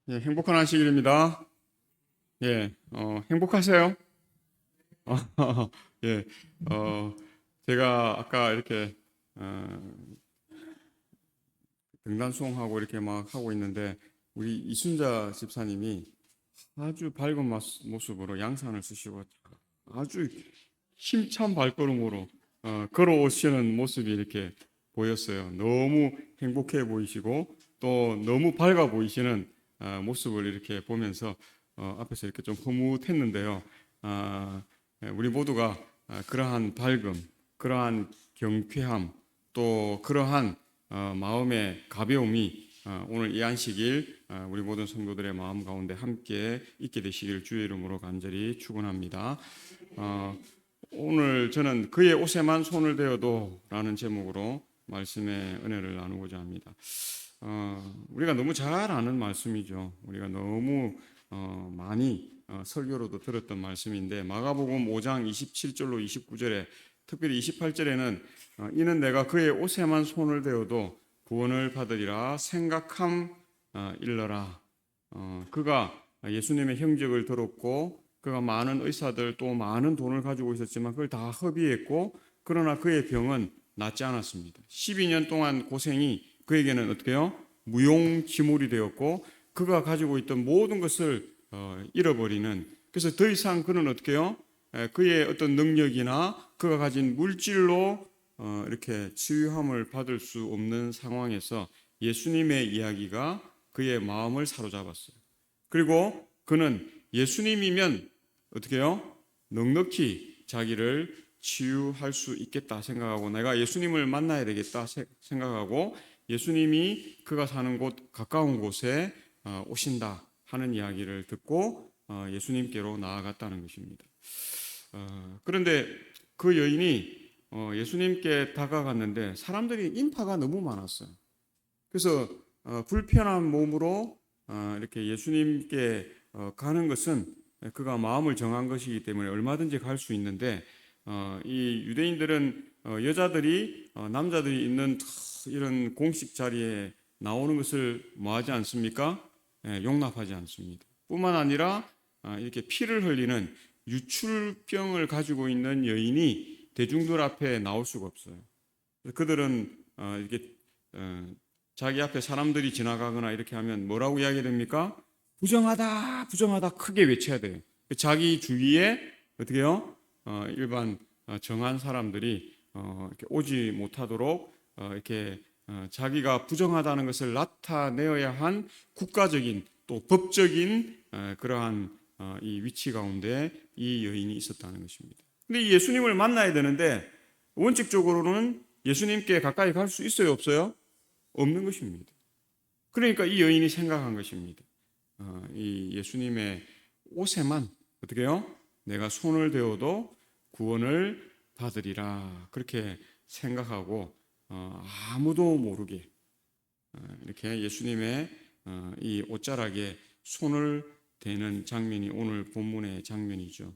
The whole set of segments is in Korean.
예, 행복한 안식일입니다. 예, 행복하세요? 예, 어, 제가 아까 이렇게 등단수행하고 이렇게 막 하고 있는데 우리 이순자 집사님이 아주 밝은 모습으로 양산을 쓰시고 아주 힘찬 발걸음으로 걸어오시는 모습이 이렇게 보였어요. 너무 행복해 보이시고 또 너무 밝아 보이시는 모습을 이렇게 보면서 앞에서 이렇게 좀 흐뭇했는데요. 아, 우리 모두가 그러한 밝음, 그러한 경쾌함, 또 그러한 마음의 가벼움이 오늘 이 안식일 우리 모든 성도들의 마음 가운데 함께 있게 되시길 주의 이름으로 간절히 축원합니다. 어, 오늘 저는 그의 옷에만 손을 대어도 라는 제목으로 말씀의 은혜를 나누고자 합니다. 우리가 너무 잘 아는 말씀이죠. 우리가 너무 많이 설교로도 들었던 말씀인데 마가복음 5장 27절로 29절에 특별히 28절에는 이는 내가 그의 옷에만 손을 대어도 구원을 받으리라 생각함 일러라. 그가 예수님의 형적을 들었고 그가 많은 의사들 또 많은 돈을 가지고 있었지만 그걸 다 허비했고 그러나 그의 병은 낫지 않았습니다. 12년 동안 고생이 그에게는 어떻게요? 무용지물이 되었고 그가 가지고 있던 모든 것을 잃어버리는 그래서 더 이상 그는 어떻게요? 그의 어떤 능력이나 그가 가진 물질로 이렇게 치유함을 받을 수 없는 상황에서 예수님의 이야기가 그의 마음을 사로잡았어요. 그리고 그는 예수님이면 어떻게 해요? 넉넉히 자기를 치유할 수 있겠다 생각하고 내가 예수님을 만나야 되겠다 생각하고 예수님이 그가 사는 곳 가까운 곳에 오신다 하는 이야기를 듣고 예수님께로 나아갔다는 것입니다. 그런데 그 여인이 예수님께 다가갔는데 사람들이 인파가 너무 많았어요. 그래서 불편한 몸으로 이렇게 예수님께 가는 것은 그가 마음을 정한 것이기 때문에 얼마든지 갈 수 있는데 이 유대인들은 여자들이 남자들이 있는 이런 공식 자리에 나오는 것을 뭐하지 않습니까? 용납하지 않습니다. 뿐만 아니라 이렇게 피를 흘리는 유출병을 가지고 있는 여인이 대중들 앞에 나올 수가 없어요. 그들은 이렇게 자기 앞에 사람들이 지나가거나 이렇게 하면 뭐라고 이야기됩니까? 부정하다, 부정하다 크게 외쳐야 돼요. 자기 주위에 어떻게 해요? 일반 정한 사람들이 이렇게 오지 못하도록 이렇게 자기가 부정하다는 것을 나타내어야 한 국가적인 또 법적인 그러한 이 위치 가운데 이 여인이 있었다는 것입니다. 근데 예수님을 만나야 되는데 원칙적으로는 예수님께 가까이 갈 수 있어요, 없어요? 없는 것입니다. 그러니까 이 여인이 생각한 것입니다. 이 예수님의 옷에만 어떻게 해요? 내가 손을 대어도 구원을 받으리라 그렇게 생각하고 아무도 모르게 이렇게 예수님의 이 옷자락에 손을 대는 장면이 오늘 본문의 장면이죠.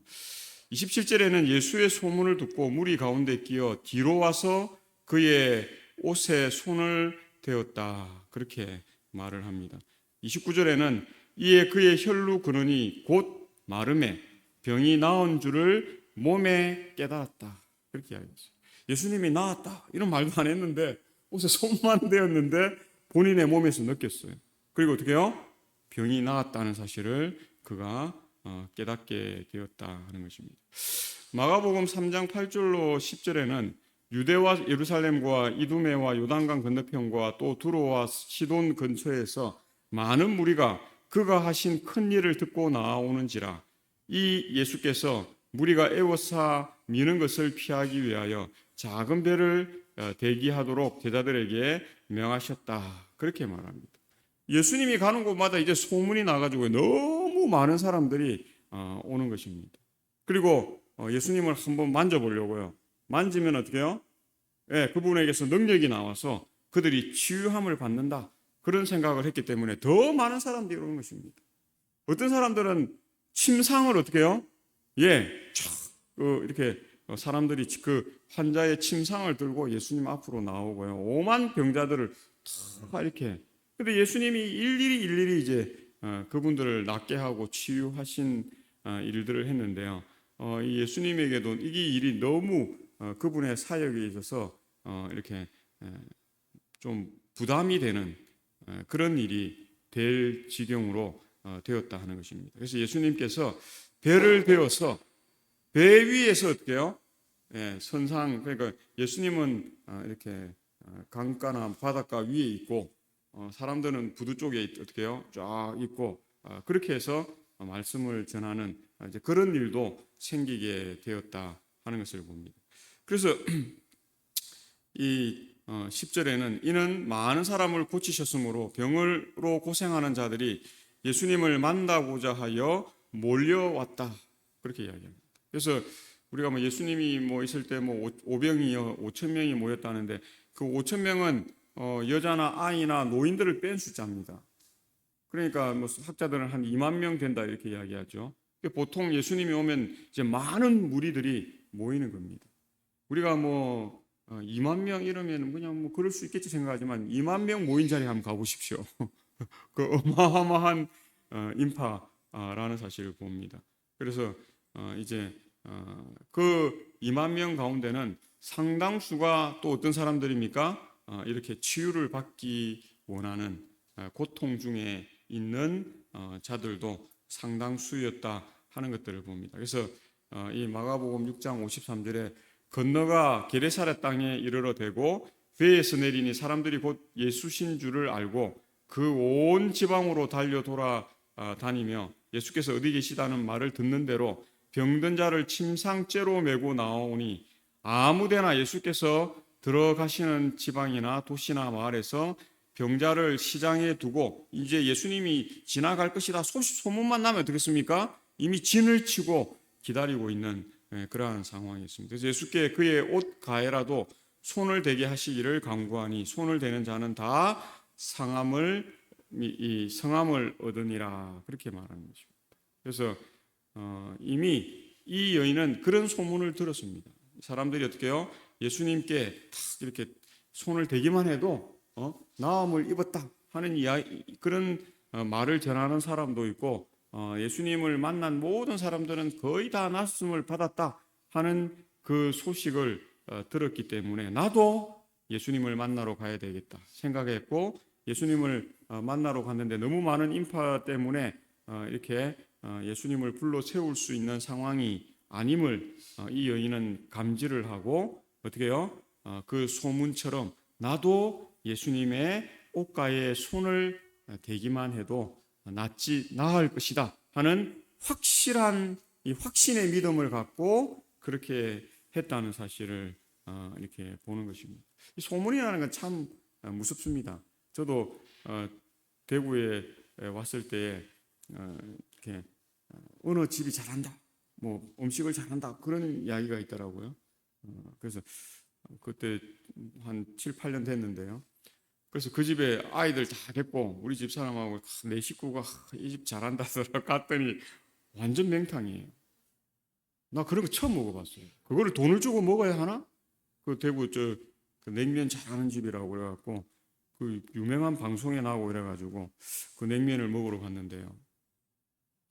27절에는 예수의 소문을 듣고 무리 가운데 끼어 뒤로 와서 그의 옷에 손을 대었다 그렇게 말을 합니다. 29절에는 이에 그의 혈루 근원이 곧 마름에 병이 나은 줄을 몸에 깨달았다 그렇게 이야기했어요. 예수님이 나았다 이런 말도 안 했는데 옷에 손만 대었는데 본인의 몸에서 느꼈어요. 그리고 어떻게 해요? 병이 나았다는 사실을 그가 깨닫게 되었다 하는 것입니다. 마가복음 3장 8절로 10절에는 유대와 예루살렘과 이두메와 요단강 건너편과 또 두로와 시돈 근처에서 많은 무리가 그가 하신 큰 일을 듣고 나오는지라 이 예수께서 무리가 애워싸 미는 것을 피하기 위하여 작은 배를 대기하도록 제자들에게 명하셨다 그렇게 말합니다. 예수님이 가는 곳마다 이제 소문이 나가지고 너무 많은 사람들이 오는 것입니다. 그리고 예수님을 한번 만져보려고요. 만지면 어떻게 해요? 예, 그분에게서 능력이 나와서 그들이 치유함을 받는다. 그런 생각을 했기 때문에 더 많은 사람들이 오는 것입니다. 어떤 사람들은 침상을 어떻게 해요? 예, 이렇게 사람들이 그 환자의 침상을 들고 예수님 앞으로 나오고요. 오만 병자들을 다 이렇게. 근데 예수님이 일일이 이제 그분들을 낫게 하고 치유하신 일들을 했는데요. 이 예수님에게도 이 일이 너무 그분의 사역에 있어서 이렇게 좀 부담이 되는 그런 일이 될 지경으로 되었다 하는 것입니다. 그래서 예수님께서 배를 베어서 배 위에서 어때요? 선상, 그러니까 예수님은 이렇게 강가나 바닷가 위에 있고 사람들은 부두 쪽에 어떻게 해요? 쫙 있고 그렇게 해서 말씀을 전하는 이제 그런 일도 생기게 되었다 하는 것을 봅니다. 그래서 이 10절에는 이는 많은 사람을 고치셨으므로 병으로 고생하는 자들이 예수님을 만나고자 하여 몰려왔다 그렇게 이야기합니다. 그래서 우리가 뭐 예수님이 뭐 있을 때 뭐 5병이요 5천 명이 모였다는데 그 5천 명은 여자나 아이나 노인들을 뺀 숫자입니다. 그러니까 뭐 학자들은 한 2만 명 된다 이렇게 이야기하죠. 보통 예수님이 오면 이제 많은 무리들이 모이는 겁니다. 우리가 뭐 2만 명 이러면 그냥 뭐 그럴 수 있겠지 생각하지만 2만 명 모인 자리에 한번 가보십시오. 그 어마어마한 인파라는 사실을 봅니다. 그래서 이제 그 2만 명 가운데는 상당수가 또 어떤 사람들입니까? 이렇게 치유를 받기 원하는 고통 중에 있는 자들도 상당수였다 하는 것들을 봅니다. 그래서 이 마가복음 6장 53절에 건너가 게레사렛 땅에 이르러 대고 배에서 내리니 사람들이 곧 예수신 줄을 알고 그 온 지방으로 달려 돌아다니며 예수께서 어디 계시다는 말을 듣는 대로 병든 자를 침상째로 메고 나오니 아무데나 예수께서 들어가시는 지방이나 도시나 마을에서 병자를 시장에 두고 이제 예수님이 지나갈 것이다 소문만 나면 어떻겠습니까? 이미 진을 치고 기다리고 있는 그러한 상황이었습니다. 그래서 예수께 그의 옷 가에라도 손을 대게 하시기를 간구하니 손을 대는 자는 다 성함을 얻으니라 그렇게 말하는 것입니다. 그래서 이미 이 여인은 그런 소문을 들었습니다. 사람들이 어떻게 해요? 예수님께 탁 이렇게 손을 대기만 해도 나음을 입었다 하는 그런 말을 전하는 사람도 있고 예수님을 만난 모든 사람들은 거의 다 낫음을 받았다 하는 그 소식을 들었기 때문에 나도 예수님을 만나러 가야 되겠다 생각했고 예수님을 만나러 갔는데 너무 많은 인파 때문에 이렇게 예수님을 불러 세울 수 있는 상황이 아님을 이 여인은 감지를 하고 어떻게 해요? 그 소문처럼 나도 예수님의 옷가에 손을 대기만 해도 나을 것이다 하는 확실한 이 확신의 믿음을 갖고 그렇게 했다는 사실을 이렇게 보는 것입니다. 이 소문이라는 건 참 무섭습니다. 저도 대구에 왔을 때 이렇게 어느 집이 잘한다, 뭐 음식을 잘한다 그런 이야기가 있더라고요. 그래서 그때 한 7, 8년 됐는데요. 그래서 그 집에 아이들 다 됐고 우리 집 사람하고 내 식구가 이 집 잘한다 서로 갔더니 완전 맹탕이에요. 나 그런 거 처음 먹어봤어요. 그거를 돈을 주고 먹어야 하나? 그 대구 그 냉면 잘하는 집이라고 그래갖고 그 유명한 방송에 나오고 그래가지고 그 냉면을 먹으러 갔는데요.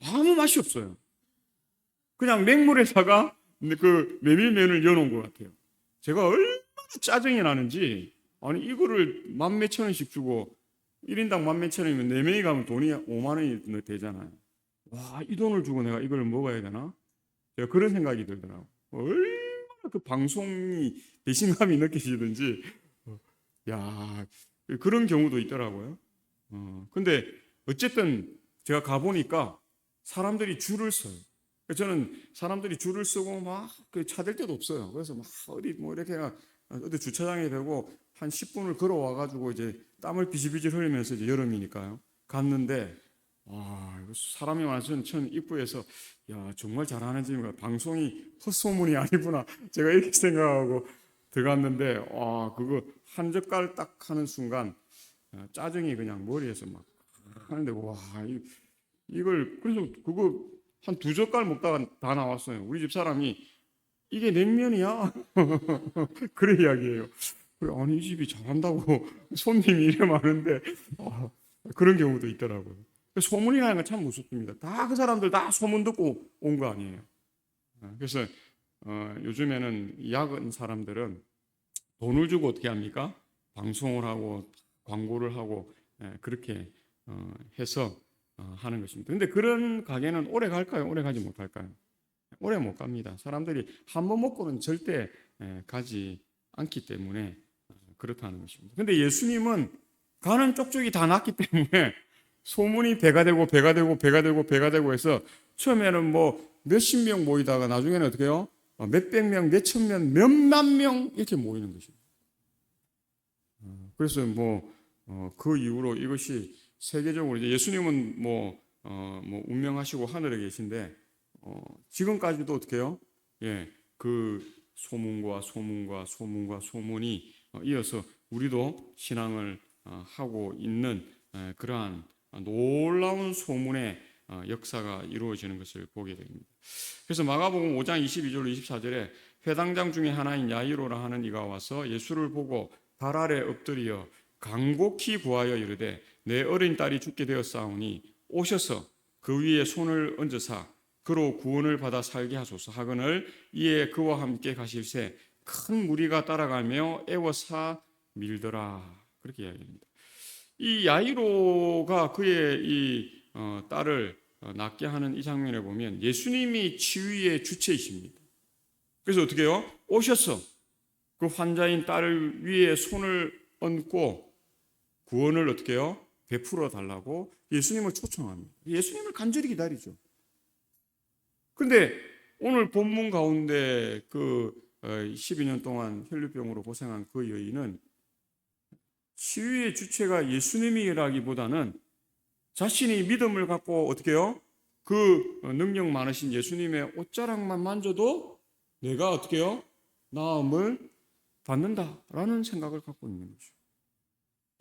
아무 맛이 없어요. 그냥 맹물에다가 그 메밀면을 넣어놓은 것 같아요. 제가 얼마나 짜증이 나는지 아니 이거를 만 몇천 원씩 주고 1인당 만 몇천 원이면 4명이 가면 돈이 5만 원이 되잖아요. 와, 이 돈을 주고 내가 이걸 먹어야 되나? 제가 그런 생각이 들더라고요. 얼마나 그 방송이 배신감이 느껴지든지 야 그런 경우도 있더라고요. 근데 어쨌든 제가 가보니까 사람들이 줄을 서요. 저는 사람들이 줄을 서고 막 차댈 데도 없어요. 그래서 막 어디 뭐 이렇게 어디 주차장에 대고 한 10분을 걸어와 가지고 이제 땀을 비질비질 흘리면서 이제 여름이니까요. 갔는데 사람이 많아서 전 입구에서 야 정말 잘하는 집인가 방송이 헛소문이 아니구나 제가 이렇게 생각하고 들어갔는데 그거 한 젓갈 딱 하는 순간 짜증이 그냥 머리에서 막 하는데 이걸 그래서 그거 한 2젓갈 먹다가 다 나왔어요. 우리 집 사람이 이게 냉면이야? 그래 이야기해요. 아니 이 집이 잘한다고 손님이 이래 많은데 그런 경우도 있더라고요. 그 소문이라는 건 참 무섭습니다. 다 그 사람들 다 소문 듣고 온 거 아니에요. 그래서 요즘에는 야근 사람들은 돈을 주고 어떻게 합니까? 방송을 하고 광고를 하고 그렇게 해서 하는 것입니다. 근데 그런 가게는 오래 갈까요? 오래 가지 못할까요? 오래 못 갑니다. 사람들이 한 번 먹고는 절대 가지 않기 때문에 그렇다는 것입니다. 근데 예수님은 가는 쪽쪽이 다 났기 때문에 소문이 배가 되고 배가 되고 배가 되고 배가 되고 해서 처음에는 뭐 몇십 명 모이다가 나중에는 어떻게 해요? 몇백 명, 몇천 명, 몇만 명 이렇게 모이는 것입니다. 그래서 그 이후로 이것이 세계적으로 이제 예수님은 뭐 운명하시고 하늘에 계신데 지금까지도 어떻게 해요? 예, 그 소문과 소문과 소문과 소문이 이어서 우리도 신앙을 하고 있는 그러한 놀라운 소문의 역사가 이루어지는 것을 보게 됩니다. 그래서 마가복음 5장 22절로 24절에 회당장 중에 하나인 야이로라 하는 이가 와서 예수를 보고 발 아래 엎드려 간곡히 구하여 이르되 내 어린 딸이 죽게 되었사오니 오셔서 그 위에 손을 얹으사 그로 구원을 받아 살게 하소서 하거늘 이에 그와 함께 가실새 큰 무리가 따라가며 애워사 밀더라. 그렇게 이야기합니다. 이 야이로가 그의 이 딸을 낫게 하는 이 장면에 보면 예수님이 치유의 주체이십니다. 그래서 어떻게 해요? 오셔서 그 환자인 딸을 위에 손을 얹고 구원을 어떻게 해요? 베풀어 달라고 예수님을 초청합니다. 예수님을 간절히 기다리죠. 그런데 오늘 본문 가운데 그 12년 동안 혈류병으로 고생한 그 여인은 치유의 주체가 예수님이라기보다는 자신이 믿음을 갖고 어떻게 해요? 그 능력 많으신 예수님의 옷자락만 만져도 내가 어떻게 해요? 나음을 받는다라는 생각을 갖고 있는 거죠.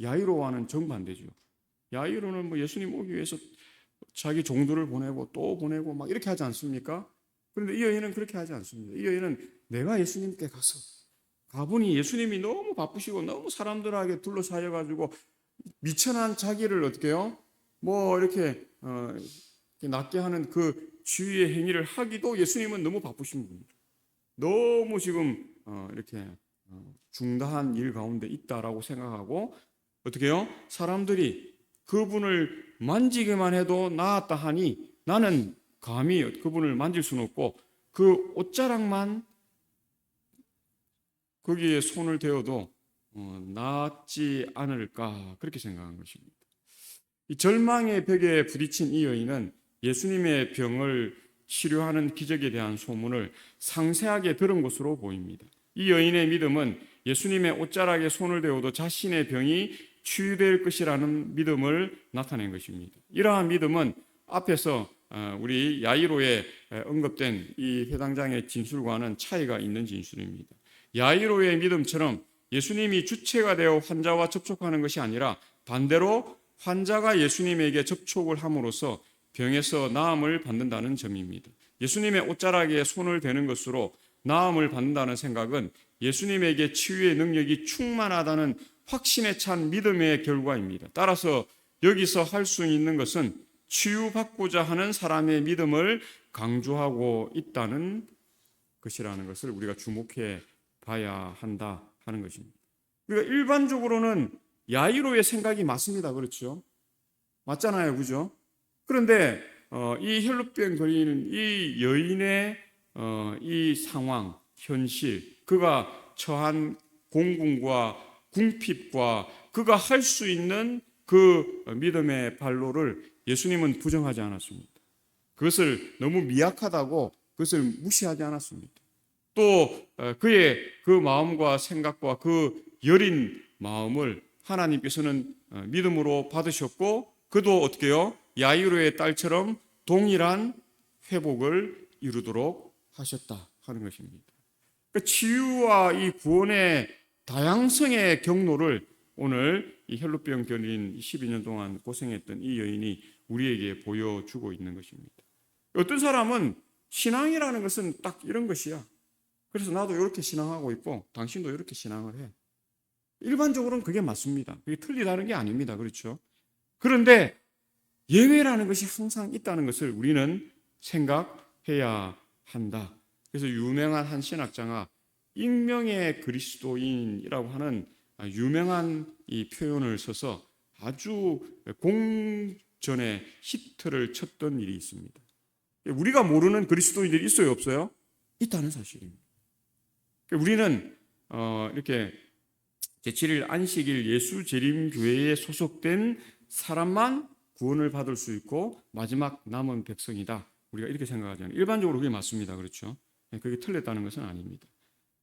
야이로와는 정반대죠. 야이로는 뭐 예수님 오기 위해서 자기 종들을 보내고 또 보내고 막 이렇게 하지 않습니까? 그런데 이 여인은 그렇게 하지 않습니다. 이 여인은 내가 예수님께 가서 가보니 예수님이 너무 바쁘시고 너무 사람들에게 둘러싸여 가지고 미천한 자기를 어떻게 해요? 뭐 이렇게 낫게 하는 그 치유의 행위를 하기도 예수님은 너무 바쁘신 분입니다. 너무 지금 이렇게 중다한 일 가운데 있다라고 생각하고 어떻게 해요? 사람들이 그분을 만지기만 해도 나았다 하니 나는 감히 그분을 만질 수는 없고 그 옷자락만 거기에 손을 대어도 낫지 않을까 그렇게 생각한 것입니다. 이 절망의 벽에 부딪힌 이 여인은 예수님의 병을 치료하는 기적에 대한 소문을 상세하게 들은 것으로 보입니다. 이 여인의 믿음은 예수님의 옷자락에 손을 대어도 자신의 병이 치유될 것이라는 믿음을 나타낸 것입니다. 이러한 믿음은 앞에서 우리 야이로에 언급된 이 회당장의 진술과는 차이가 있는 진술입니다. 야이로의 믿음처럼 예수님이 주체가 되어 환자와 접촉하는 것이 아니라 반대로 환자가 예수님에게 접촉을 함으로써 병에서 나음을 받는다는 점입니다. 예수님의 옷자락에 손을 대는 것으로 나음을 받는다는 생각은 예수님에게 치유의 능력이 충만하다는 확신에 찬 믿음의 결과입니다. 따라서 여기서 할 수 있는 것은 치유받고자 하는 사람의 믿음을 강조하고 있다는 것이라는 것을 우리가 주목해 봐야 한다 하는 것입니다. 그러니까 일반적으로는 야이로의 생각이 맞습니다. 그렇죠? 맞잖아요. 그죠? 그런데 이 혈루병 걸리는 이 여인의 이 상황, 현실, 그가 처한 공궁과 궁핍과 그가 할 수 있는 그 믿음의 발로를 예수님은 부정하지 않았습니다. 그것을 너무 미약하다고 그것을 무시하지 않았습니다. 또 그의 그 마음과 생각과 그 여린 마음을 하나님께서는 믿음으로 받으셨고 그도 어떻게 해요? 야이로의 딸처럼 동일한 회복을 이루도록 하셨다 하는 것입니다. 그 치유와 이 구원의 다양성의 경로를 오늘 이 혈루병 걸린 12년 동안 고생했던 이 여인이 우리에게 보여주고 있는 것입니다. 어떤 사람은 신앙이라는 것은 딱 이런 것이야. 그래서 나도 이렇게 신앙하고 있고 당신도 이렇게 신앙을 해. 일반적으로는 그게 맞습니다. 그게 틀리다는 게 아닙니다. 그렇죠? 그런데 예외라는 것이 항상 있다는 것을 우리는 생각해야 한다. 그래서 유명한 한 신학자가 익명의 그리스도인이라고 하는 유명한 이 표현을 써서 아주 공전에 히트를 쳤던 일이 있습니다. 우리가 모르는 그리스도인들이 있어요, 없어요? 있다는 사실입니다. 우리는 이렇게 제7일 안식일 예수 재림교회에 소속된 사람만 구원을 받을 수 있고 마지막 남은 백성이다. 우리가 이렇게 생각하잖아요. 일반적으로 그게 맞습니다. 그렇죠? 그게 틀렸다는 것은 아닙니다.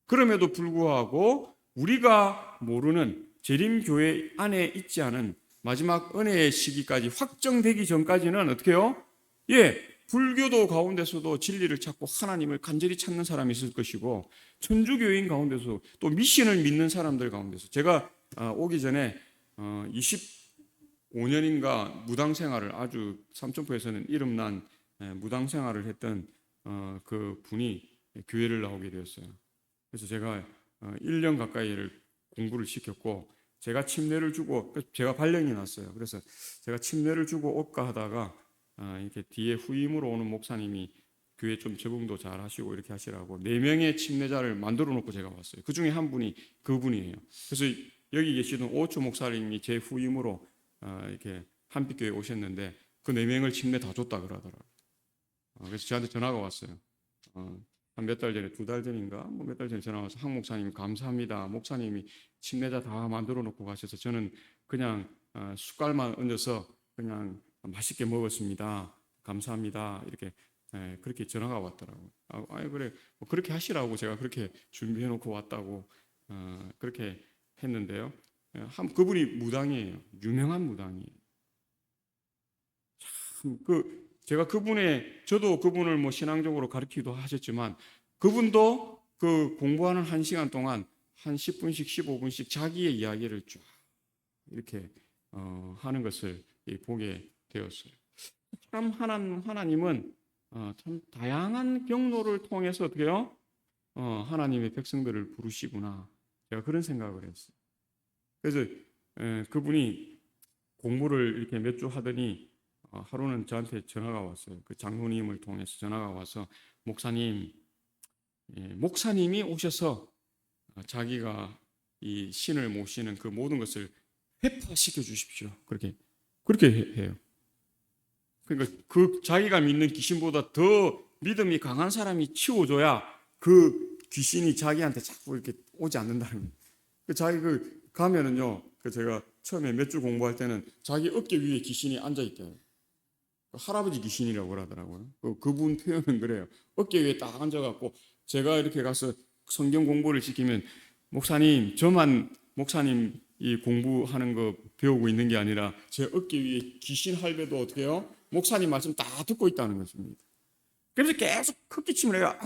그럼에도 불구하고 우리가 모르는 재림교회 안에 있지 않은 마지막 은혜의 시기까지 확정되기 전까지는 어떻게 해요? 불교도 가운데서도 진리를 찾고 하나님을 간절히 찾는 사람이 있을 것이고 천주교인 가운데서 또 미신을 믿는 사람들 가운데서 제가 오기 전에 25년인가 무당생활을 아주 삼천포에서는 이름난 무당생활을 했던 그 분이 교회를 나오게 되었어요. 그래서 제가 1년 가까이를 공부를 시켰고 제가 침례를 주고 제가 발령이 났어요. 그래서 제가 침례를 주고 올까 하다가 이렇게 뒤에 후임으로 오는 목사님이 교회 좀 적응도 잘 하시고 이렇게 하시라고 4명의 침례자를 만들어 놓고 제가 왔어요. 그 중에 한 분이 그분이에요. 그래서 여기 계시던 오초 목사님이 제 후임으로 이렇게 한빛교회 오셨는데 그 4명을 침례 다 줬다 그러더라고요. 그래서 저한테 전화가 왔어요. 한 몇 달 전에, 2달 전인가 뭐 몇 달 전에 전화 와서 한 목사님 감사합니다. 목사님이 침례자 다 만들어 놓고 가셔서 저는 그냥 숟갈만 얹어서 그냥 맛있게 먹었습니다. 감사합니다. 이렇게 그렇게 전화가 왔더라고요. 그래 뭐 그렇게 하시라고 제가 그렇게 준비해 놓고 왔다고 그렇게 했는데요. 그분이 무당이에요. 유명한 무당이에요. 참 제가 저도 그분을 뭐 신앙적으로 가르치기도 하셨지만 그분도 그 공부하는 1시간 동안 한 10분씩 15분씩 자기의 이야기를 쭉 이렇게 하는 것을 보게 되었어요. 참 하나님은 참 다양한 경로를 통해서 어떻게 해요? 하나님의 백성들을 부르시구나. 제가 그런 생각을 했어요. 그래서 그분이 공부를 이렇게 몇 주 하더니 하루는 저한테 전화가 왔어요. 그 장로님을 통해서 전화가 와서 목사님이 오셔서 자기가 이 신을 모시는 그 모든 것을 회파시켜 주십시오. 그렇게 해요. 그러니까 그 자기가 믿는 귀신보다 더 믿음이 강한 사람이 치워줘야 그 귀신이 자기한테 자꾸 이렇게 오지 않는다는 거예요. 자기 가면은요. 제가 처음에 몇 주 공부할 때는 자기 어깨 위에 귀신이 앉아 있대요. 할아버지 귀신이라고 그러더라고요. 그분 표현은 그래요. 어깨 위에 딱 앉아갖고 제가 이렇게 가서 성경 공부를 시키면 목사님 저만 목사님 이 공부하는 거 배우고 있는 게 아니라 제 어깨 위에 귀신 할배도 어떻게 해요? 목사님 말씀 다 듣고 있다는 것입니다. 그래서 계속 헛기침을 해요.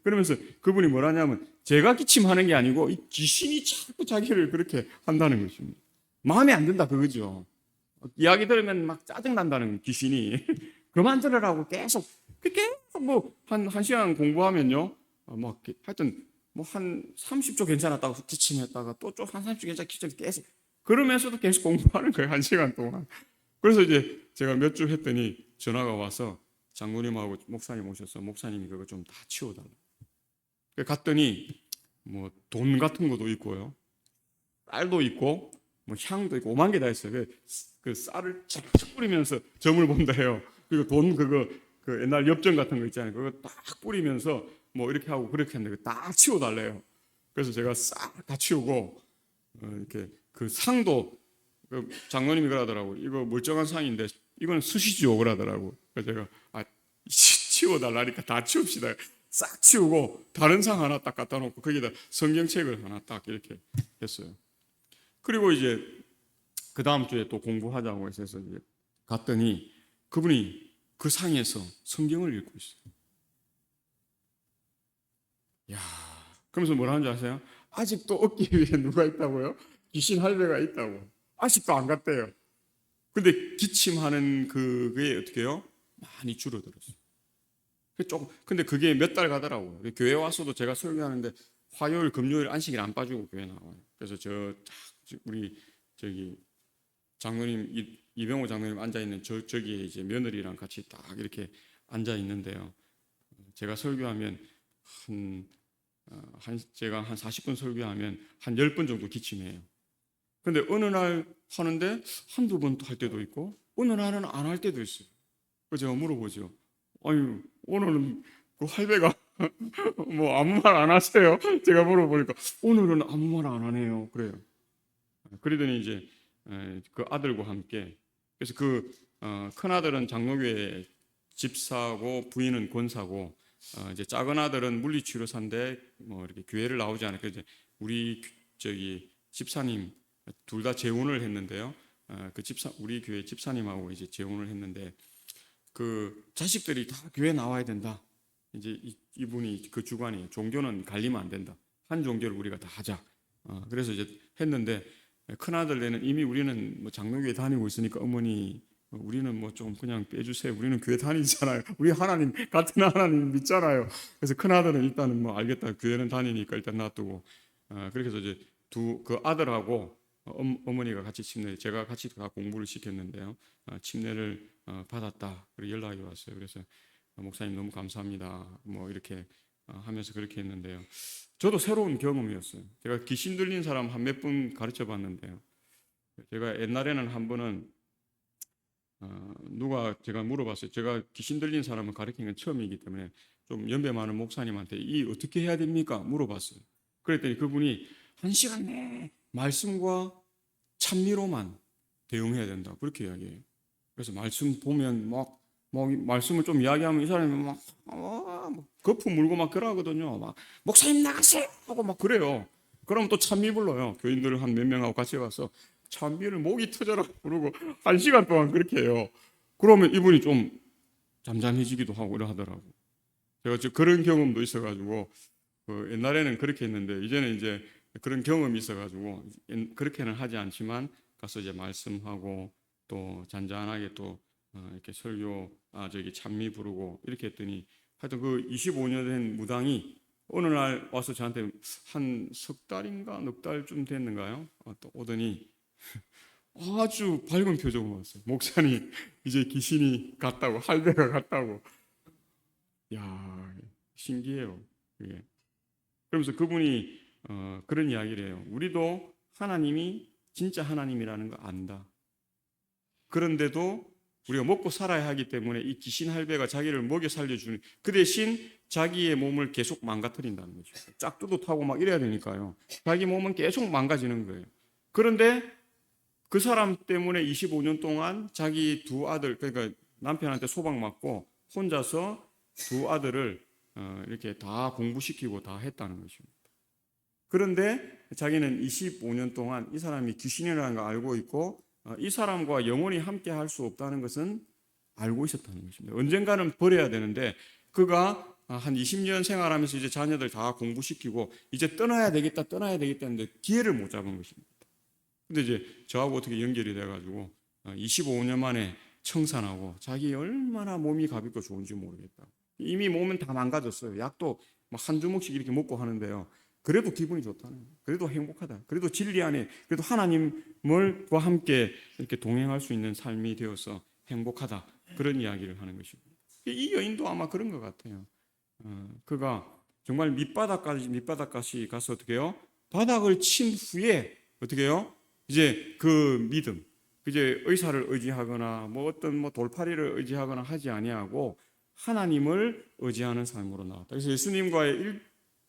그러면서 그분이 뭐라냐면 제가 기침하는 게 아니고 이 귀신이 자꾸 자기를 그렇게 한다는 것입니다. 마음에 안 든다 그거죠. 이야기 들으면 막 짜증난다는 귀신이 그만 들으라고 계속 뭐 한 시간 공부하면요 막 하여튼 뭐 한 30초 괜찮았다고 기침했다가 또 한 30초 괜찮았다고 계속 그러면서도 계속 공부하는 거예요. 1시간 동안. 그래서 이제 제가 몇 주 했더니 전화가 와서 장로님하고 목사님 오셔서 목사님이 그거 좀 다 치워달라. 갔더니 뭐 돈 같은 것도 있고요, 쌀도 있고 뭐 향도 있고 오만 개 다 있어요. 그 쌀을 쫙 뿌리면서 점을 본다 해요. 그리고 돈 그 옛날 엽전 같은 거 있잖아요. 그거 딱 뿌리면서 뭐 이렇게 하고 그렇게 했는데 딱 치워달래요. 그래서 제가 싹 다 치우고 이렇게 그 상도 장로님이 그러더라고. 이거 멀쩡한 상인데 이거는 쓰시죠 그러더라고. 그래서 제가 치워달라니까 다 치웁시다. 싹 치우고 다른 상 하나 딱 갖다 놓고 거기다 성경책을 하나 딱 이렇게 했어요. 그리고 이제 그 다음 주에 또 공부하자고 해서 이제 갔더니 그분이 그 상에서 성경을 읽고 있어요. 야, 그러면서 뭐라 하는지 아세요? 아직도 어깨 위에 누가 있다고요? 귀신 할배가 있다고. 아직도 안 갔대요. 근데 기침하는 그게 어떻게 해요? 많이 줄어들었어요. 근데 그게 몇 달 가더라고요. 교회 와서도 제가 설교하는데 화요일, 금요일, 안식일 안 빠지고 교회 나와요. 그래서 우리 저기 장로님 이병호 장로님 앉아 있는 저기에 이제 며느리랑 같이 딱 이렇게 앉아 있는데요. 제가 설교하면 제가 한 40분 설교하면 한 10번 정도 기침해요. 근데 어느 날 하는데 한두 번 할 때도 있고 어느 날은 안 할 때도 있어요. 그래서 제가 물어보죠. 아니 오늘은 그 할배가 뭐 아무 말 안 하세요? 제가 물어보니까 오늘은 아무 말 안 하네요. 그래요. 그러더니 이제 그 아들과 함께 그래서 큰 아들은 장로교회 집사고 부인은 권사고 이제 작은 아들은 물리치료사인데 뭐 이렇게 교회를 나오지 않아요. 그래서 우리 저기 집사님 둘 다 재혼을 했는데요. 우리 교회 집사님하고 이제 재혼을 했는데 그 자식들이 다 교회 나와야 된다. 이제 이분이 그 주관이에요. 종교는 갈리면 안 된다. 한 종교를 우리가 다 하자. 그래서 이제 했는데 큰 아들네는 이미 우리는 뭐 장로교회 다니고 있으니까 어머니 우리는 뭐 좀 그냥 빼주세요. 우리는 교회 다니잖아요. 우리 하나님 같은 하나님 믿잖아요. 그래서 큰 아들은 일단은 뭐 알겠다. 교회는 다니니까 일단 놔두고 그렇게 해서 이제 그 아들하고 어머니가 같이 제가 같이 다 공부를 시켰는데요. 침례를 받았다. 그리고 연락이 왔어요. 그래서 목사님 너무 감사합니다. 뭐 이렇게 하면서 그렇게 했는데요. 저도 새로운 경험이었어요. 제가 귀신 들린 사람 한 몇 분 가르쳐 봤는데요. 제가 옛날에는 한 번은 제가 물어봤어요. 제가 귀신 들린 사람을 가르치는 건 처음이기 때문에 좀 연배 많은 목사님한테 이 어떻게 해야 됩니까? 물어봤어요. 그랬더니 그분이 1시간 내에 말씀과 찬미로만 대응해야 된다. 그렇게 이야기해요. 그래서 말씀 보면 막 말씀을 좀 이야기하면 이 사람이 막 거품 물고 막 그러거든요. 막 목사님 나가세요 하고 막 그래요. 그럼 또 찬미 불러요. 교인들 한 몇 명하고 같이 가서 찬미를 목이 터져라 부르고 1시간 동안 그렇게 해요. 그러면 이분이 좀 잠잠해지기도 하고 이러더라고. 제가 그런 경험도 있어가지고 옛날에는 그렇게 했는데 이제는 이제 그런 경험이 있어가지고 그렇게는 하지 않지만 가서 이제 말씀하고 또 잔잔하게 또 이렇게 설교 저기 찬미 부르고 이렇게 했더니 하여튼 그 25년 된 무당이 어느 날 와서 저한테 한 석 달인가 넉 달쯤 됐는가요? 또 오더니 아주 밝은 표정으로 왔어요. 목사님 이제 귀신이 갔다고 할배가 갔다고. 야 신기해요. 그게. 그러면서 그분이 그런 이야기를 해요. 우리도 하나님이 진짜 하나님이라는 거 안다. 그런데도 우리가 먹고 살아야 하기 때문에 이 귀신 할배가 자기를 먹여 살려주는 그 대신 자기의 몸을 계속 망가뜨린다는 거죠. 짝두도 타고 막 이래야 되니까요. 자기 몸은 계속 망가지는 거예요. 그런데 그 사람 때문에 25년 동안 자기 두 아들 그러니까 남편한테 소방 맞고 혼자서 두 아들을 이렇게 다 공부시키고 다 했다는 것입니다. 그런데 자기는 25년 동안 이 사람이 귀신이라는 걸 알고 있고 이 사람과 영원히 함께 할 수 없다는 것은 알고 있었다는 것입니다. 언젠가는 버려야 되는데 그가 한 20년 생활하면서 이제 자녀들 다 공부시키고 이제 떠나야 되겠다 했는데 기회를 못 잡은 것입니다. 근데 이제 저하고 어떻게 연결이 돼가지고 25년 만에 청산하고 자기 얼마나 몸이 가볍고 좋은지 모르겠다. 이미 몸은 다 망가졌어요. 약도 막 한 주먹씩 이렇게 먹고 하는데요. 그래도 기분이 좋다는 거예요. 그래도 행복하다. 그래도 진리 안에 그래도 하나님과 함께 이렇게 동행할 수 있는 삶이 되어서 행복하다. 그런 이야기를 하는 것입니다. 이 여인도 아마 그런 것 같아요. 그가 정말 밑바닥까지 가서 어떻게 해요? 바닥을 친 후에 어떻게 해요? 이제 그 믿음, 이제 의사를 의지하거나 뭐 어떤 뭐 돌팔이를 의지하거나 하지 아니하고 하나님을 의지하는 삶으로 나왔다. 그래서 예수님과의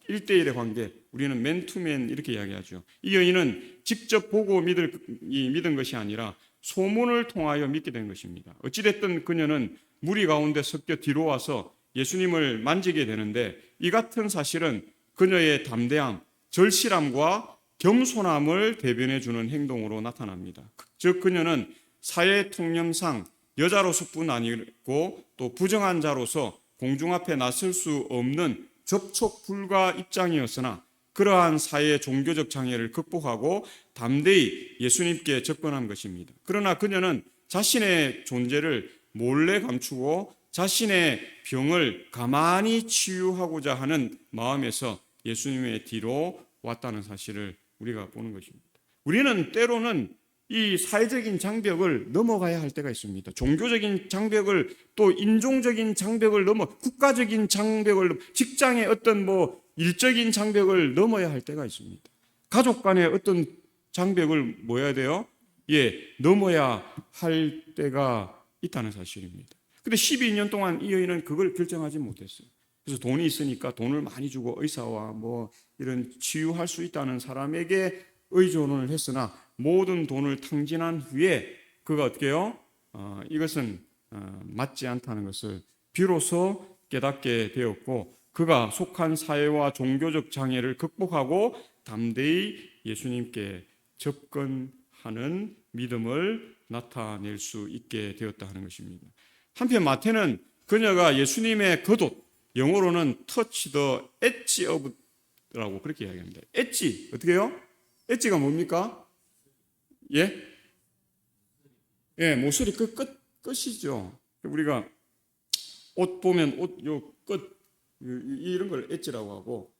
1대1의 관계, 우리는 맨투맨 이렇게 이야기하죠. 이 여인은 직접 보고 믿은 것이 아니라 소문을 통하여 믿게 된 것입니다. 어찌됐든 그녀는 무리 가운데 섞여 뒤로 와서 예수님을 만지게 되는데 이 같은 사실은 그녀의 담대함, 절실함과 겸손함을 대변해 주는 행동으로 나타납니다. 즉 그녀는 사회 통념상 여자로서뿐 아니고 또 부정한 자로서 공중 앞에 나설 수 없는 접촉 불가 입장이었으나 그러한 사회의 종교적 장애를 극복하고 담대히 예수님께 접근한 것입니다. 그러나 그녀는 자신의 존재를 몰래 감추고 자신의 병을 가만히 치유하고자 하는 마음에서 예수님의 뒤로 왔다는 사실을 우리가 보는 것입니다. 우리는 때로는 이 사회적인 장벽을 넘어가야 할 때가 있습니다. 종교적인 장벽을, 또 인종적인 장벽을 넘어, 국가적인 장벽을, 직장의 어떤 일적인 장벽을 넘어야 할 때가 있습니다. 가족 간의 어떤 장벽을 뭐 해야 돼요? 넘어야 할 때가 있다는 사실입니다. 근데 12년 동안 이 여인은 그걸 결정하지 못했어요. 그래서 돈이 있으니까 돈을 많이 주고 의사와 이런 치유할 수 있다는 사람에게 의존을 했으나 모든 돈을 탕진한 후에 그가 어떻게 해요? 이것은 맞지 않다는 것을 비로소 깨닫게 되었고, 그가 속한 사회와 종교적 장애를 극복하고 담대히 예수님께 접근하는 믿음을 나타낼 수 있게 되었다 하는 것입니다. 한편 마태는 그녀가 예수님의 겉옷, 영어로는 touch the edge of 라고 그렇게 이야기합니다. 엣지, 어떻게 해요? 엣지가 뭡니까? 모서리 끝이죠. 우리가 옷 보면 요 끝, 이런 걸 엣지라고 하고,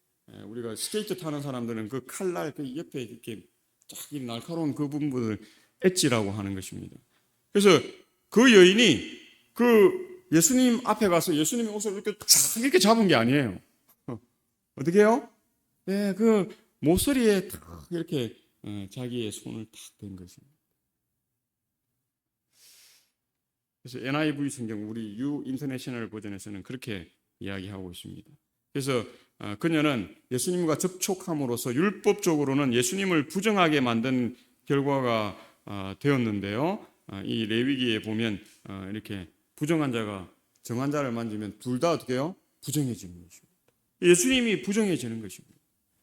우리가 스케이트 타는 사람들은 그 칼날 그 옆에 이렇게 쫙 날카로운 그 부분을 엣지라고 하는 것입니다. 그래서 그 여인이 그 예수님 앞에 가서 예수님의 옷을 이렇게 잡은 게 아니에요. 어떻게 해요? 그 모서리에 탁 이렇게 자기의 손을 탁 댄 것입니다. 그래서 NIV 성경, 우리 U 인터내셔널 버전에서는 그렇게 이야기하고 있습니다. 그래서 그녀는 예수님과 접촉함으로써 율법적으로는 예수님을 부정하게 만든 결과가 되었는데요. 이 레위기에 보면 이렇게 부정한 자가 정한 자를 만지면 둘 다 어떻게 해요? 부정해지는 것입니다. 예수님이 부정해지는 것입니다.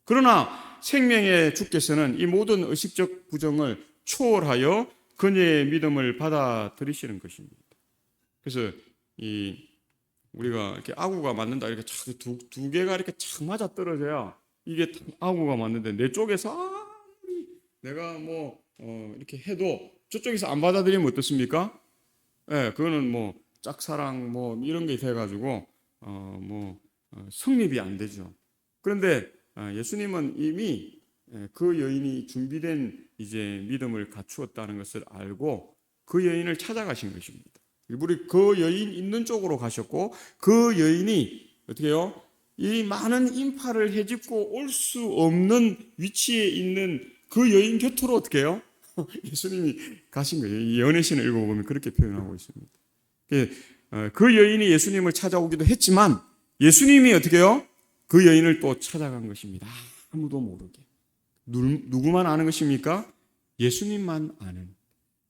그러나 생명의 주께서는 이 모든 의식적 부정을 초월하여 그녀의 믿음을 받아들이시는 것입니다. 그래서 우리가 이렇게 아구가 맞는다, 이렇게 두 개가 이렇게 착 맞아 떨어져야 이게 아구가 맞는데, 내 쪽에서 내가 이렇게 해도 저쪽에서 안 받아들이면 어떻습니까? 그거는 짝사랑 이런 게 돼가지고 성립이 안 되죠. 그런데 예수님은 이미 그 여인이 준비된 이제 믿음을 갖추었다는 것을 알고 그 여인을 찾아가신 것입니다. 일부러 그 여인 있는 쪽으로 가셨고, 그 여인이 어떻게 해요? 이 많은 인파를 헤집고 올 수 없는 위치에 있는 그 여인 곁으로 어떻게 해요? 예수님이 가신 거예요. 이 연애신을 읽어보면 그렇게 표현하고 있습니다. 그 여인이 예수님을 찾아오기도 했지만 예수님이 어떻게 해요? 그 여인을 또 찾아간 것입니다. 아무도 모르게. 누구만 아는 것입니까? 예수님만 아는.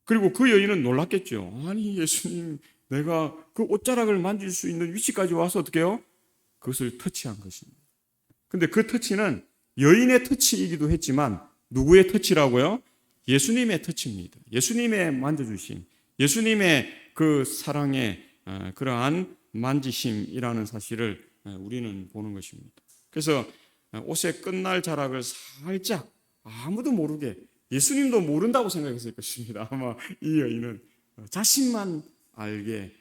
그리고 그 여인은 놀랐겠죠. 아니 예수님, 내가 그 옷자락을 만질 수 있는 위치까지 와서 어떻게 해요? 그것을 터치한 것입니다. 근데 그 터치는 여인의 터치이기도 했지만 누구의 터치라고요? 예수님의 터치입니다. 예수님의 만져주심, 예수님의 그 사랑의 그러한 만지심이라는 사실을 우리는 보는 것입니다. 그래서 옷의 끝날 자락을 살짝 아무도 모르게, 예수님도 모른다고 생각했을 것입니다. 아마 이 여인은 자신만 알게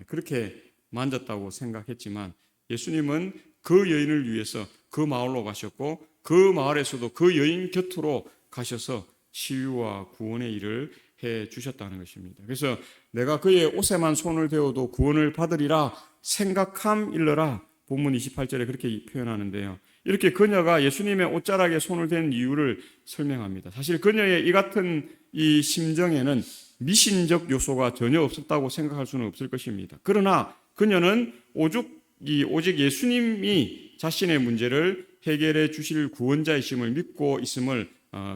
그렇게 만졌다고 생각했지만, 예수님은 그 여인을 위해서 그 마을로 가셨고, 그 마을에서도 그 여인 곁으로 가셔서 치유와 구원의 일을 해 주셨다는 것입니다. 그래서 내가 그의 옷에만 손을 대어도 구원을 받으리라 생각함 일러라, 본문 28절에 그렇게 표현하는데요. 이렇게 그녀가 예수님의 옷자락에 손을 댄 이유를 설명합니다. 사실 그녀의 이 같은 이 심정에는 미신적 요소가 전혀 없었다고 생각할 수는 없을 것입니다. 그러나 그녀는 오직 예수님이 자신의 문제를 해결해 주실 구원자이심을 믿고 있음을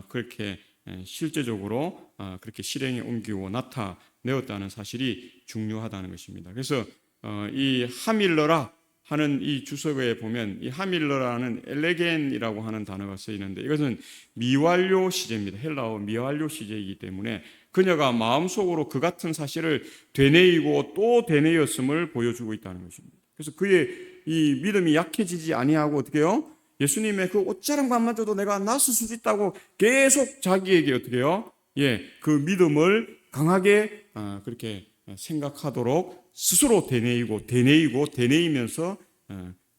그렇게 실제적으로 그렇게 실행에 옮기고 나타내었다는 사실이 중요하다는 것입니다. 그래서 이 하밀러라 하는 이 주석에 보면 이 하밀러라는 엘레겐이라고 하는 단어가 쓰이는데, 이것은 미완료 시제입니다. 헬라어 미완료 시제이기 때문에 그녀가 마음속으로 그 같은 사실을 되뇌이고 또 되뇌였음을 보여주고 있다는 것입니다. 그래서 그의 이 믿음이 약해지지 아니하고 어떻게 해요? 예수님의 그 옷자락만 만져도 내가 낫을 수 있다고 계속 자기에게 어떻게 해요? 그 믿음을 강하게 그렇게 생각하도록 스스로 되뇌이면서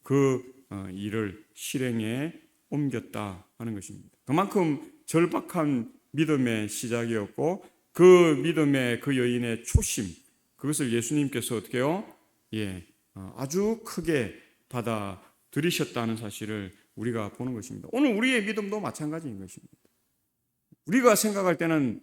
그 일을 실행에 옮겼다 하는 것입니다. 그만큼 절박한 믿음의 시작이었고 그 믿음의 그 여인의 초심, 그것을 예수님께서 어떻게 해요? 아주 크게 받아들이셨다는 사실을 우리가 보는 것입니다. 오늘 우리의 믿음도 마찬가지인 것입니다. 우리가 생각할 때는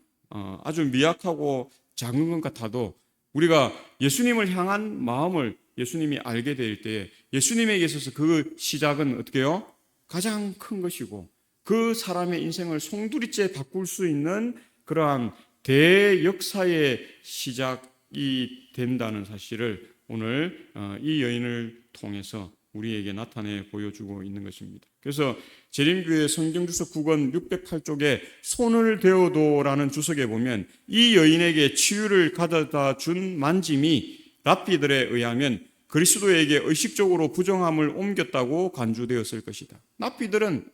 아주 미약하고 작은 것 같아도 우리가 예수님을 향한 마음을 예수님이 알게 될 때에 예수님에게 있어서 그 시작은 어떻게 해요? 가장 큰 것이고 그 사람의 인생을 송두리째 바꿀 수 있는 그러한 대역사의 시작이 된다는 사실을 오늘 이 여인을 통해서 우리에게 나타내 보여주고 있는 것입니다. 그래서 재림교회 성경주석 9권 608쪽에 손을 대어도라는 주석에 보면 이 여인에게 치유를 가져다 준 만짐이 랍비들에 의하면 그리스도에게 의식적으로 부정함을 옮겼다고 간주되었을 것이다. 랍비들은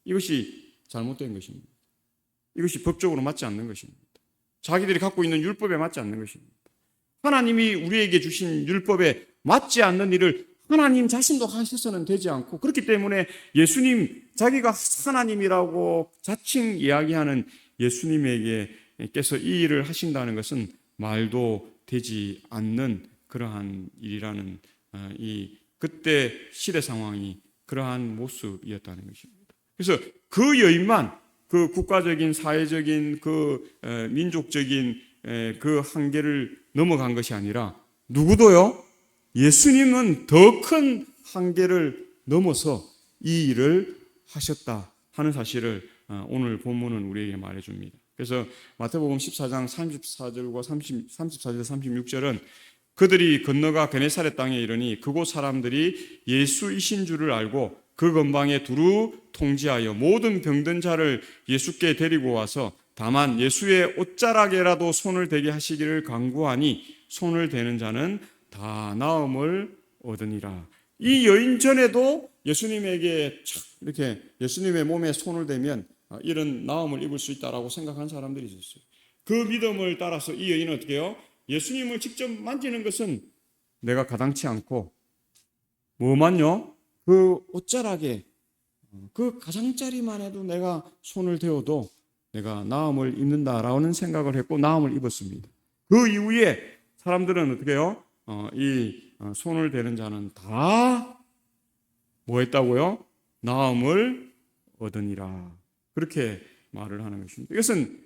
이것이 잘못된 것입니다. 이것이 법적으로 맞지 않는 것입니다. 자기들이 갖고 있는 율법에 맞지 않는 것입니다. 하나님이 우리에게 주신 율법에 맞지 않는 일을 하나님 자신도 하셔서는 되지 않고, 그렇기 때문에 예수님, 자기가 하나님이라고 자칭 이야기하는 예수님에게께서 이 일을 하신다는 것은 말도 되지 않는 그러한 일이라는 그때 시대 상황이 그러한 모습이었다는 것입니다. 그래서 그 여인만 그 국가적인, 사회적인, 그 민족적인 그 한계를 넘어간 것이 아니라 누구도요? 예수님은 더 큰 한계를 넘어서 이 일을 하셨다 하는 사실을 오늘 본문은 우리에게 말해줍니다. 그래서 마태복음 14장 34절과 34절 36절은 그들이 건너가 게네사렛 땅에 이르니 그곳 사람들이 예수이신 줄을 알고 그 근방에 두루 통지하여 모든 병든 자를 예수께 데리고 와서 다만 예수의 옷자락에라도 손을 대게 하시기를 간구하니 손을 대는 자는 다 나음을 얻으니라. 이 여인 전에도 예수님에게 이렇게 예수님의 몸에 손을 대면 이런 나음을 입을 수 있다라고 생각한 사람들이 있었어요. 그 믿음을 따라서 이 여인은 어떻게 해요? 예수님을 직접 만지는 것은 내가 가당치 않고 뭐만요? 그 옷자락에 그 가장자리만 해도 내가 손을 대어도 내가 나음을 입는다라는 생각을 했고 나음을 입었습니다. 그 이후에 사람들은 어떻게 해요? 이 손을 대는 자는 다 뭐 했다고요? 나음을 얻으니라. 그렇게 말을 하는 것입니다. 이것은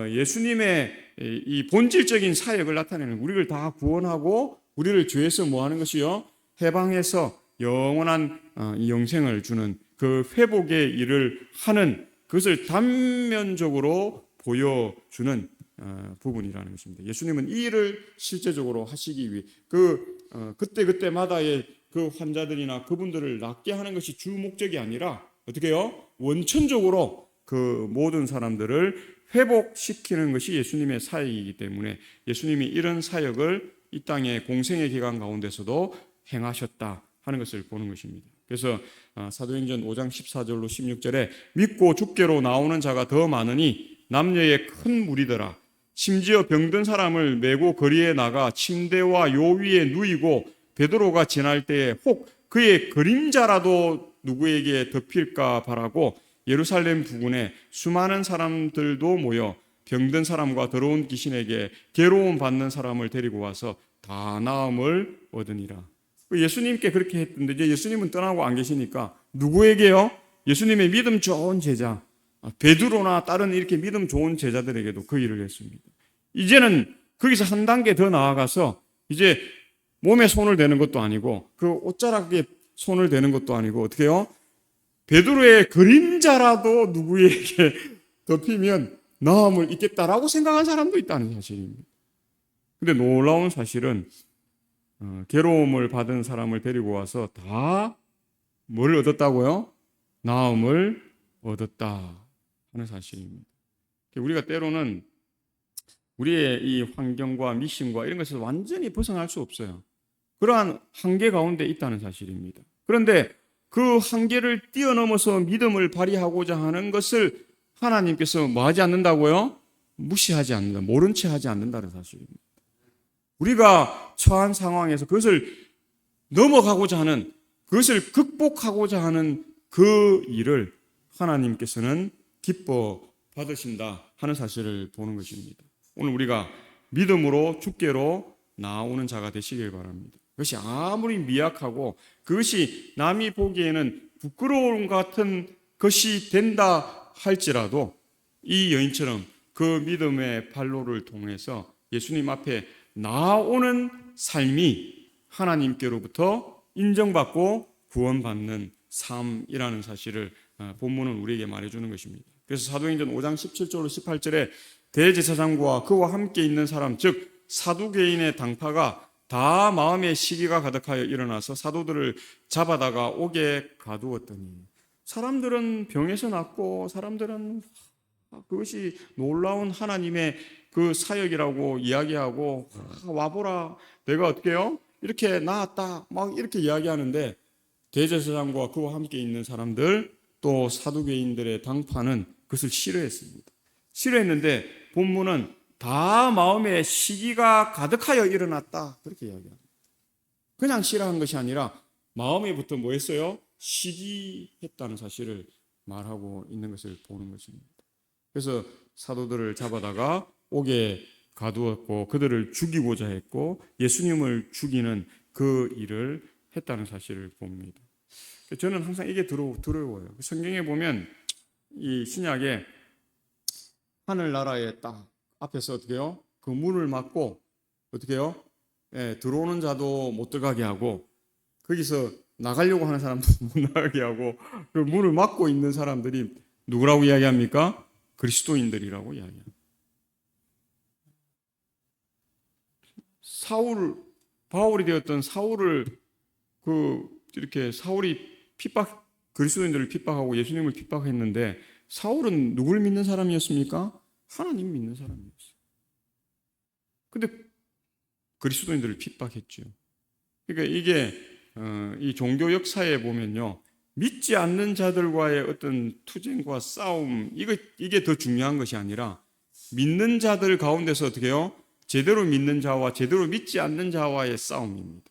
예수님의 이 본질적인 사역을 나타내는, 우리를 다 구원하고 우리를 죄에서 뭐 하는 것이요? 해방해서 영원한 영생을 주는 그 회복의 일을 하는, 그것을 단면적으로 보여주는 부분이라는 것입니다. 예수님은 이 일을 실제적으로 하시기 위해 그때마다의 그 환자들이나 그분들을 낫게 하는 것이 주 목적이 아니라 어떻게 해요? 원천적으로 그 모든 사람들을 회복시키는 것이 예수님의 사역이기 때문에 예수님이 이런 사역을 이 땅의 공생의 기간 가운데서도 행하셨다 하는 것을 보는 것입니다. 그래서 사도행전 5장 14절로 16절에 믿고 죽게로 나오는 자가 더 많으니 남녀의 큰 무리더라. 심지어 병든 사람을 메고 거리에 나가 침대와 요 위에 누이고 베드로가 지날 때에 혹 그의 그림자라도 누구에게 덮일까 바라고 예루살렘 부근에 수많은 사람들도 모여 병든 사람과 더러운 귀신에게 괴로움 받는 사람을 데리고 와서 다 나음을 얻으니라. 예수님께 그렇게 했던데 이제 예수님은 떠나고 안 계시니까 누구에게요? 예수님의 믿음 좋은 제자 베드로나 다른 이렇게 믿음 좋은 제자들에게도 그 일을 했습니다. 이제는 거기서 한 단계 더 나아가서 이제 몸에 손을 대는 것도 아니고 그 옷자락에 손을 대는 것도 아니고 어떻게 해요? 베드로의 그림자라도 누구에게 덮이면 나음을 입겠다라고 생각한 사람도 있다는 사실입니다. 근데 놀라운 사실은 괴로움을 받은 사람을 데리고 와서 다 뭘 얻었다고요? 나음을 얻었다 하는 사실입니다. 우리가 때로는 우리의 이 환경과 미신과 이런 것에서 완전히 벗어날 수 없어요. 그러한 한계 가운데 있다는 사실입니다. 그런데 그 한계를 뛰어넘어서 믿음을 발휘하고자 하는 것을 하나님께서 뭐 하지 않는다고요? 무시하지 않는다. 모른 채 하지 않는다는 사실입니다. 우리가 처한 상황에서 그것을 넘어가고자 하는, 그것을 극복하고자 하는 그 일을 하나님께서는 기뻐 받으신다 하는 사실을 보는 것입니다. 오늘 우리가 믿음으로 주께로 나오는 자가 되시길 바랍니다. 그것이 아무리 미약하고 그것이 남이 보기에는 부끄러움 같은 것이 된다 할지라도 이 여인처럼 그 믿음의 발로를 통해서 예수님 앞에 나오는 삶이 하나님께로부터 인정받고 구원받는 삶이라는 사실을 본문은 우리에게 말해주는 것입니다. 그래서 사도행전 5장 17절로 18절에 대제사장과 그와 함께 있는 사람 즉 사두개인의 당파가 다 마음에 시기가 가득하여 일어나서 사도들을 잡아다가 옥에 가두었더니 사람들은 병에서 낫고 사람들은 그것이 놀라운 하나님의 그 사역이라고 이야기하고 와보라 내가 어떻게 해요? 이렇게 나았다 막 이렇게 이야기하는데 대제사장과 그와 함께 있는 사람들 또 사두개인들의 당파는 그것을 싫어했습니다. 싫어했는데 본문은 다 마음에 시기가 가득하여 일어났다 그렇게 이야기합니다. 그냥 싫어한 것이 아니라 마음에부터 뭐 했어요? 시기했다는 사실을 말하고 있는 것을 보는 것입니다. 그래서 사도들을 잡아다가 옥에 가두었고 그들을 죽이고자 했고 예수님을 죽이는 그 일을 했다는 사실을 봅니다. 저는 항상 이게 두려워요. 성경에 보면 이 신약에 하늘나라에 딱 앞에서 어떻게 해요? 그 문을 막고 어떻게 해요? 들어오는 자도 못 들어가게 하고 거기서 나가려고 하는 사람도 못 나가게 하고 그 문을 막고 있는 사람들이 누구라고 이야기합니까? 그리스도인들이라고 이야기합니다. 바울이 되었던 사울을 이렇게 사울이 그리스도인들을 핍박하고 예수님을 핍박했는데 사울은 누굴 믿는 사람이었습니까? 하나님 믿는 사람이었어요. 근데 그리스도인들을 핍박했죠. 그러니까 이게 이 종교 역사에 보면요. 믿지 않는 자들과의 어떤 투쟁과 싸움 이게 더 중요한 것이 아니라 믿는 자들 가운데서 어떻게 해요? 제대로 믿는 자와 제대로 믿지 않는 자와의 싸움입니다.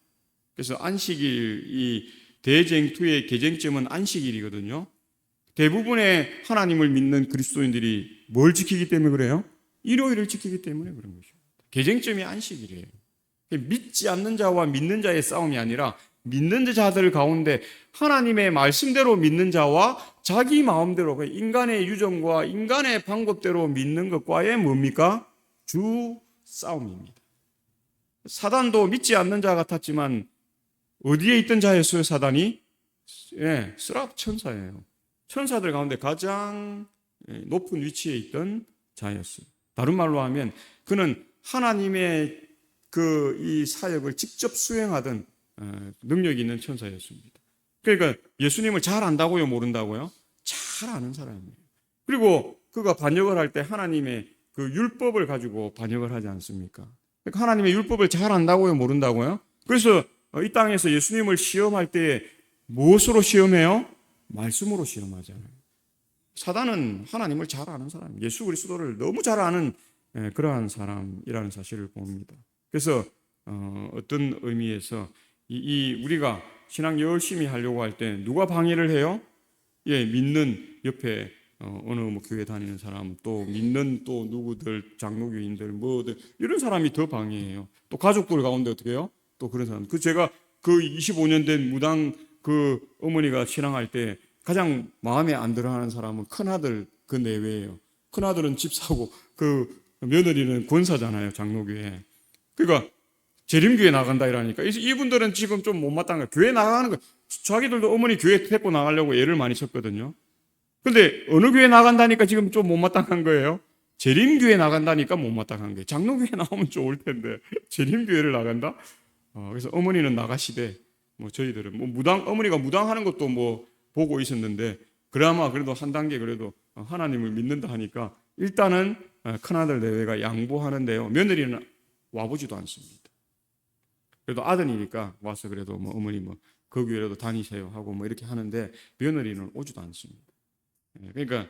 그래서 안식일 이 대쟁투의 개쟁점은 안식일이거든요. 대부분의 하나님을 믿는 그리스도인들이 뭘 지키기 때문에 그래요? 일요일을 지키기 때문에 그런 것이죠. 개쟁점이 안식일이에요. 믿지 않는 자와 믿는 자의 싸움이 아니라 믿는 자들 가운데 하나님의 말씀대로 믿는 자와 자기 마음대로 인간의 유정과 인간의 방법대로 믿는 것과의 뭡니까? 주 싸움입니다. 사단도 믿지 않는 자 같았지만 어디에 있던 자였어요, 사단이? 스랍 천사예요. 천사들 가운데 가장 높은 위치에 있던 자였어요. 다른 말로 하면 그는 하나님의 이 사역을 직접 수행하던 능력이 있는 천사였습니다. 그러니까 예수님을 잘 안다고요, 모른다고요? 잘 아는 사람이에요. 그리고 그가 반역을 할 때 하나님의 그 율법을 가지고 반역을 하지 않습니까? 그러니까 하나님의 율법을 잘 안다고요, 모른다고요? 그래서 이 땅에서 예수님을 시험할 때 무엇으로 시험해요? 말씀으로 시험하잖아요. 사단은 하나님을 잘 아는 사람, 예수 그리스도를 너무 잘 아는 그러한 사람이라는 사실을 봅니다. 그래서 어떤 의미에서 우리가 신앙 열심히 하려고 할 때 누가 방해를 해요? 믿는 옆에 어느 교회 다니는 사람, 또 믿는 또 누구들, 장로교인들, 뭐들 이런 사람이 더 방해해요. 또 가족들 가운데 어떻게 해요? 또 그런 사람. 제가 25년 된 무당 어머니가 신앙할 때 가장 마음에 안 들어하는 사람은 큰아들 그 내외예요. 큰아들은 집 사고 며느리는 권사잖아요, 장로교회. 그러니까 재림교회 나간다 이러니까 이분들은 지금 좀 못마땅한 거예요. 교회 나가는 거 자기들도 어머니 교회 데리고 나가려고 애를 많이 썼거든요. 근데 어느 교회 나간다니까 지금 좀 못마땅한 거예요. 재림교회 나간다니까 못마땅한 거예요. 장로교회 나오면 좋을 텐데 재림교회를 나간다? 그래서 어머니는 나가시되 저희들은 어머니가 무당하는 것도 보고 있었는데 그나마 그래도 한 단계 그래도 하나님을 믿는다 하니까 일단은 큰아들 내외가 양보하는데요. 며느리는 와보지도 않습니다. 그래도 아드니까 와서 그래도 어머니 그 교회라도 다니세요 하고 이렇게 하는데 며느리는 오지도 않습니다. 그러니까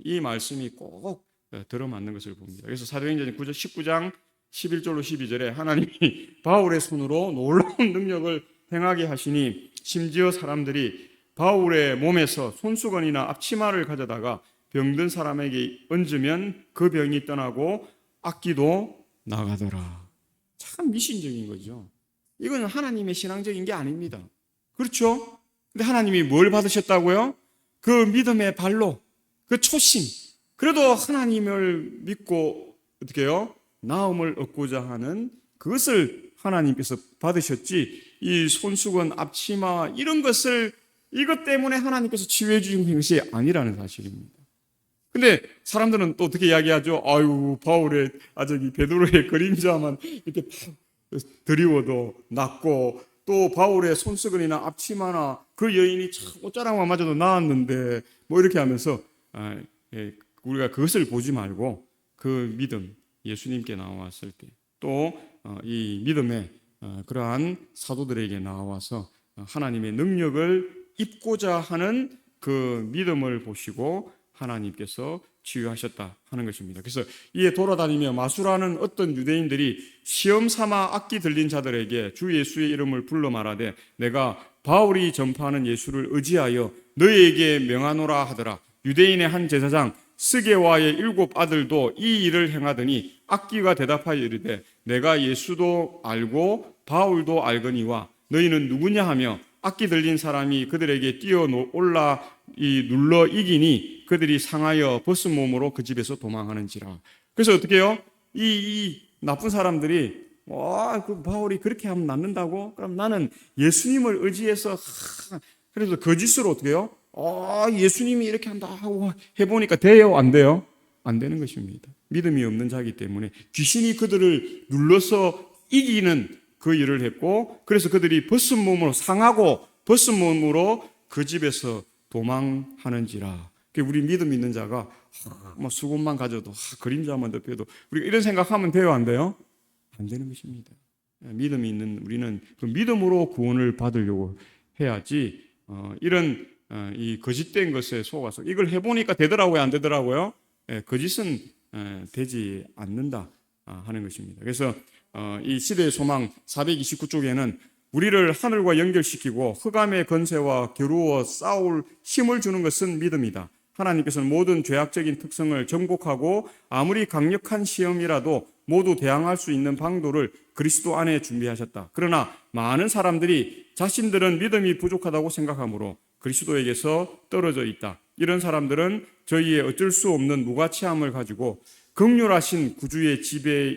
이 말씀이 꼭 들어맞는 것을 봅니다. 그래서 사도행전 19장 11절로 12절에 하나님이 바울의 손으로 놀라운 능력을 행하게 하시니 심지어 사람들이 바울의 몸에서 손수건이나 앞치마를 가져다가 병든 사람에게 얹으면 그 병이 떠나고 악기도 나가더라. 참 미신적인 거죠. 이건 하나님의 신앙적인 게 아닙니다. 그렇죠? 근데 하나님이 뭘 받으셨다고요? 그 믿음의 발로, 그 초심. 그래도 하나님을 믿고 어떻게 해요? 나음을 얻고자 하는 그것을 하나님께서 받으셨지, 이 손수건, 앞치마 이런 것을 이것 때문에 하나님께서 치유해 주신 것이 아니라는 사실입니다. 근데 사람들은 또 어떻게 이야기하죠? 아유, 바울의, 저기 베드로의 그림자만 이렇게 드리워도 낫고, 또 바울의 손수건이나 앞치마나 그 여인이 참 옷자락만 맞아도 나았는데, 뭐 이렇게 하면서 우리가 그것을 보지 말고 그 믿음, 예수님께 나왔을 때, 또 이 믿음의 그러한 사도들에게 나와서 하나님의 능력을 입고자 하는 그 믿음을 보시고 하나님께서 치유하셨다 하는 것입니다. 그래서 이에 돌아다니며 마술하는 어떤 유대인들이 시험 삼아 악기 들린 자들에게 주 예수의 이름을 불러 말하되 내가 바울이 전파하는 예수를 의지하여 너희에게 명하노라 하더라. 유대인의 한 제사장 스게와의 7 아들도 이 일을 행하더니 악기가 대답하여 이르되 내가 예수도 알고 바울도 알거니와 너희는 누구냐 하며 악기 들린 사람이 그들에게 뛰어 올라 눌러 이기니 그들이 상하여 벗은 몸으로 그 집에서 도망하는지라. 그래서 어떻게 해요? 이 나쁜 사람들이 그 바울이 그렇게 하면 낫는다고? 그럼 나는 예수님을 의지해서 그래서 거짓으로 어떻게 해요? 예수님이 이렇게 한다 하고 해보니까 돼요? 안 돼요? 안 되는 것입니다. 믿음이 없는 자이기 때문에 귀신이 그들을 눌러서 이기는 그 일을 했고, 그래서 그들이 벗은 몸으로 상하고 벗은 몸으로 그 집에서 도망하는지라. 우리 믿음 있는 자가 수건만 가져도 그림자만 덮여도 우리가 이런 생각하면 돼요? 안 돼요? 안 되는 것입니다. 믿음이 있는 우리는 그 믿음으로 구원을 받으려고 해야지 이런 이 거짓된 것에 속아서 이걸 해보니까 되더라고요? 안 되더라고요? 거짓은 되지 않는다 하는 것입니다. 그래서 이 시대의 소망 429쪽에는 우리를 하늘과 연결시키고 흑암의 권세와 겨루어 싸울 힘을 주는 것은 믿음이다. 하나님께서는 모든 죄악적인 특성을 정복하고 아무리 강력한 시험이라도 모두 대항할 수 있는 방도를 그리스도 안에 준비하셨다. 그러나 많은 사람들이 자신들은 믿음이 부족하다고 생각하므로 그리스도에게서 떨어져 있다. 이런 사람들은 저희의 어쩔 수 없는 무가치함을 가지고 긍휼하신 구주의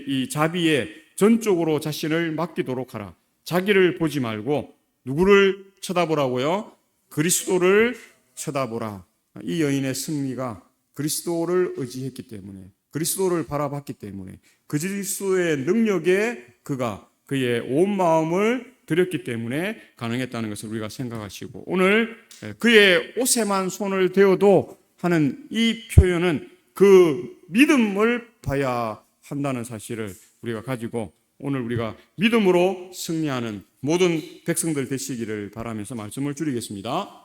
이 자비에 전적으로 자신을 맡기도록 하라. 자기를 보지 말고 누구를 쳐다보라고요? 그리스도를 쳐다보라. 이 여인의 승리가 그리스도를 의지했기 때문에, 그리스도를 바라봤기 때문에, 그리스도의 능력에 그가 그의 온 마음을 드렸기 때문에 가능했다는 것을 우리가 생각하시고, 오늘 그의 옷에만 손을 대어도 하는 이 표현은 그 믿음을 봐야 한다는 사실을 우리가 가지고 오늘 우리가 믿음으로 승리하는 모든 백성들 되시기를 바라면서 말씀을 줄이겠습니다.